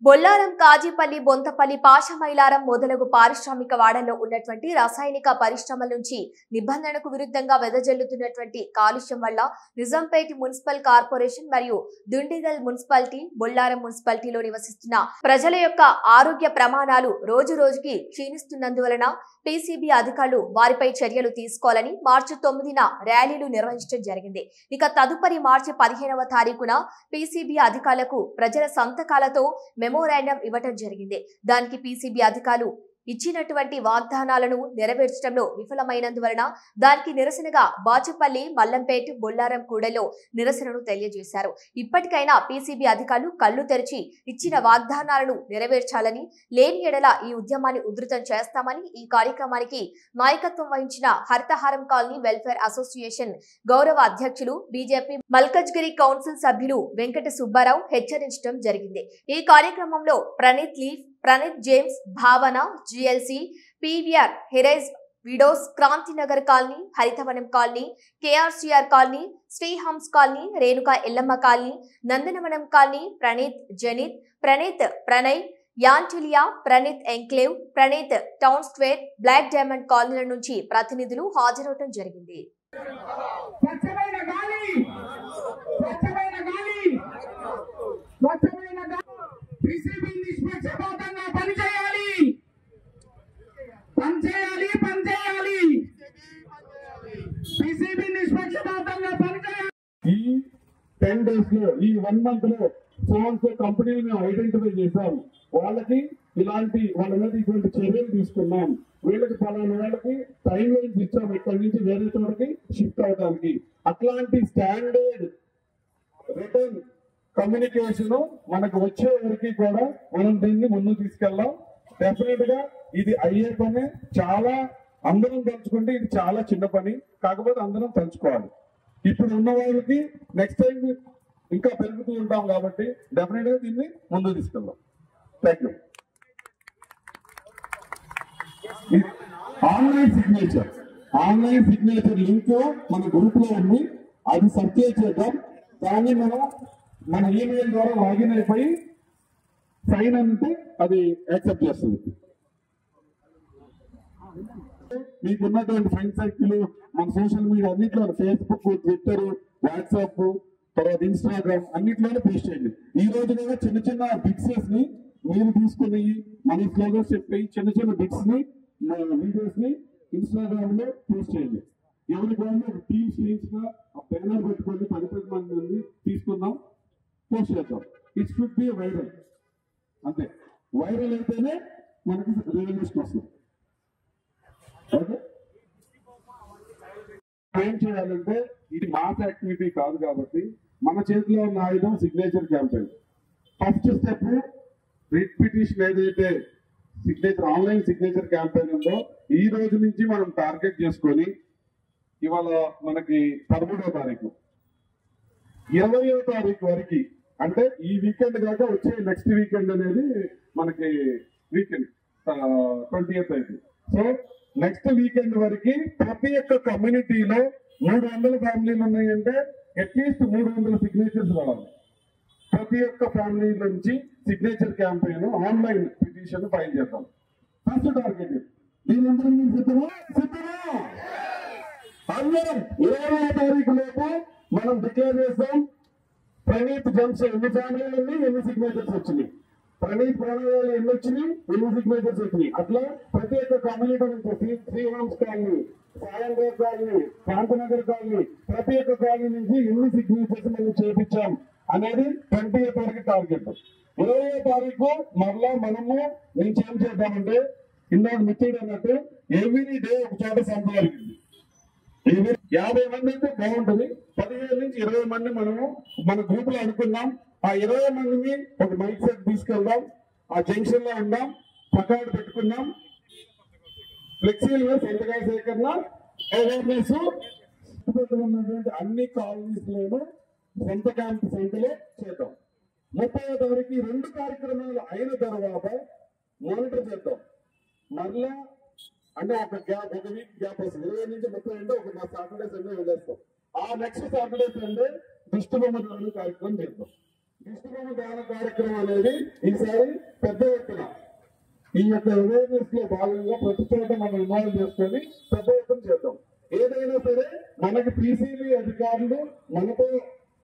బొల్లారం, కాజీపల్లి, బొంతపల్లి, పాషమైలారం మొదలగు పారిశ్రామిక వాడల్లో ఉన్నటువంటి రసాయనిక పరిశ్రమల నుంచి నిబంధనలకు విరుద్ధంగా వెదజల్లుతున్నటువంటి కాలుష్యం వల్ల నిజాంపేట్ మున్సిపల్ కార్పొరేషన్ మరియు దుండిగల్ మున్సిపాలిటీ, బొల్లారం మున్సిపాలిటీలో నివసిస్తున్న ప్రజల యొక్క ఆరోగ్య ప్రమాణాలు రోజు రోజుకి క్షీణిస్తున్నందువలన పీసీబీ అధికారులు వారిపై చర్యలు తీసుకోవాలని మార్చి 9న ర్యాలీలు నిర్వహించడం జరిగింది. ఇక తదుపరి మార్చి 15వ తారీఖున పీసీబీ అధికారులకు ప్రజల సంతకాలతో మెమోరాండం ఇవ్వటం జరిగింది. దానికి పీసీబీ అధికారులు ఇచ్చినటువంటి వాగ్దానాలను నెరవేర్చడంలో విఫలమైనందువలన దానికి నిరసనగా బాచుపల్లి, మల్లంపేట్, బొల్లారం కూడలో నిరసనను తెలియజేశారు. ఇప్పటికైనా పీసీబీ అధికారులు కళ్లు తెరిచి ఇచ్చిన వాగ్దానాలను నెరవేర్చాలని, లేని ఎడల ఈ ఉద్యమాన్ని ఉధృతం చేస్తామని ఈ కార్యక్రమానికి నాయకత్వం వహించిన హరితహారం కాలనీ వెల్ఫేర్ అసోసియేషన్ గౌరవ అధ్యక్షులు, బీజేపీ మల్కజ్గిరి కౌన్సిల్ సభ్యులు వెంకట సుబ్బారావు హెచ్చరించడం జరిగింది. ఈ కార్యక్రమంలో Praneeth James, Bhavana, GLC, PVR, హెరైజ్ విడోస్, Kranthinagar colony, Haritavanam colony, KRCR colony, Srihans colony, Renuka Yellamma colony, Nandanavanam colony, Praneeth Janith, Praneeth Pranay, Antilia, Praneeth enclave, Praneeth town square, black diamond కాలనీల నుంచి ప్రతినిధులు హాజరవడం జరిగింది. ఈ 10 days లో, ఈ 1 month లో సో కంపెనీలు మేము ఐడెంటిఫై చేసాం. వాళ్ళకి వాళ్ళ మీద ఇటువంటి చర్యలు తీసుకున్నాం. వీళ్ళకి పలానా వాళ్ళకి టైం లైన్స్ ఇచ్చాం, ఇక్కడి నుంచి వేరే చోటకి షిఫ్ట్ అవడానికి. అట్లాంటి స్టాండర్డ్ రిటర్న్ కమ్యూనికేషన్ మనకు వచ్చే వరకు కూడా మనం దీన్ని ముందుకు తీసుకెళ్దాం. డెఫినెట్ గా ఇది అయ్యే పని. చాలా అందరం తలుచుకుంటే ఇది చాలా చిన్న పని, కాకపోతే అందరం తలుచుకోవాలి. ఇప్పుడు ఉన్న వాళ్ళకి నెక్స్ట్ టైం ఇంకా పెరుగుతూ ఉంటాం కాబట్టి డెఫినెట్ గా దీన్ని ముందుకు తీసుకెళ్దాం. Thank you. Online signature link మన గ్రూప్ లో ఉంది, అది సర్క్యులేట్ చేద్దాం. దాన్ని మన ఈమెయిల్ ద్వారా లాగిన్ అయిపోయి సైన్ అంటే అది యాక్సెప్ట్ చేస్తుంది. మీకున్నటువంటి ఫ్రెండ్ సర్కిల్ మన సోషల్ మీడియా అన్నిట్లో, ఫేస్బుక్, ట్విట్టర్, వాట్సాప్, తర్వాత ఇన్స్టాగ్రామ్ అన్నిట్లోనే పోస్ట్ చేయండి. ఈ రోజు కూడా చిన్న చిన్న బిట్సెస్ ని మీరు తీసుకుని మన స్లోగన్స్ చెప్పి చిన్న బిట్స్ ని, వీడియోస్ ని ఇన్స్టాగ్రామ్ లో పోస్ట్ చేయండి. ఎవరి బాగుంది ఒక టీమ్స్ గా ఆ బ్యానర్ పెట్టుకొని 10 మంది తీసుకుందాం, పోస్ట్ చేద్దాం. It should be viral. అంతే, వైరల్ అయితేనే మనకి రెవెన్యూస్ వస్తుంది. ఓకే, ఏం చేయాలంటే ఇది మాస్ యాక్టివిటీ కాదు కాబట్టి మన చేతిలో ఉన్న ఆయుధం signature campaign. First step writ petition ఏదైతే సిగ్నేచర్ ఆన్లైన్ సిగ్నేచర్ క్యాంపెయిన్ ఉందో ఈ రోజు నుంచి మనం టార్గెట్ చేసుకొని ఇవాళ మనకి 13వ తారీఖు 20వ తారీఖు వరకు, అంటే ఈ వీకెండ్ కాక వచ్చే నెక్స్ట్ వీకెండ్ అనేది మనకి వీకెండ్ 20th అయితే. సో నెక్స్ట్ వీకెండ్ వరకు ప్రతి ఒక్క కమ్యూనిటీలో 300 ఫ్యామిలీలు ఉన్నాయంటే అట్లీస్ట్ 300 సిగ్నేచర్స్ రావాలి. ప్రతి ఒక్క ఫ్యామిలీ నుంచి signature campaign online petition file చేద్దాం. ఫస్ట్ టార్గెట్ దీనందరూ సిద్ధమా? అందరం 20వ తారీఖు లోపు మనం డిక్లేర్ చేస్తాం. ప్రణీత్ జమ్స్ ఎన్ని ఫ్యామిలీలు ఉన్నాయి, ఎన్ని సిగ్నేచర్స్ వచ్చినాయి, ప్రణీత్ ప్రణయాలు ఎన్ని వచ్చినాయి, ఎన్ని సిగ్నేచర్స్ వచ్చినాయి. అట్లా ప్రతి ఒక్క కమ్యూనిటీ నుంచి Srihans colony, సాయంగర్ colony, Kranthinagar colony, ప్రతి ఒక్క కాలనీ నుంచి ఎన్ని సిగ్నేచర్స్ మనం చేపించాం అనేది 20వ తారీఖు టార్గెట్. 20వ తారీఖు మరలా మనము నుంచి ఏం చేద్దామంటే ఇందాక మిత్రుడు అన్నట్టు ఎవ్రీ డే ఒక చోట సంపాదించింది. 50 మంది అయితే బాగుంటుంది. 15 నుంచి 20 మంది మనము మన గ్రూప్ లో అనుకున్నాం. ఆ 20 మందిని ఒక మైక్ సెట్ తీసుకెళ్దాం, ఆ జంక్షన్ లో ఉందాం, ప్లకార్డ్ పెట్టుకుందాం, ఫ్లెక్సీలు, సంతకాల సేకరణ, అవేర్నెస్ ఉన్నటువంటి అన్ని కాలనీస్ లోనూ సొంత క్యాంప్ సంఖ్యలో చేద్దాం. 30వ తారీఖు 2 కార్యక్రమాలు అయిన తర్వాత మానిటర్ చేద్దాం. మరలా అంటే ఒక వీక్ గ్యాప్ వస్తుంది. 20 నుంచి 30 ఒక సాటర్డే సండే వెళ్ళేస్తాం. ఆ నెక్స్ట్ సాటర్డే సండే దిష్టి బొమ్మ కార్యక్రమం చేద్దాం. దిష్టిబొమ్మ దాన కార్యక్రమం అనేది ఈసారి పెద్ద ఎత్తున ఈ యొక్క అవేర్నెస్ లో భాగంగా ప్రతి చోట మనం ఇన్వాల్వ్ చేసుకొని పెద్ద ఎత్తున చేద్దాం. ఏదైనా సరే మనకి పీసీబీ అధికారులు మనతో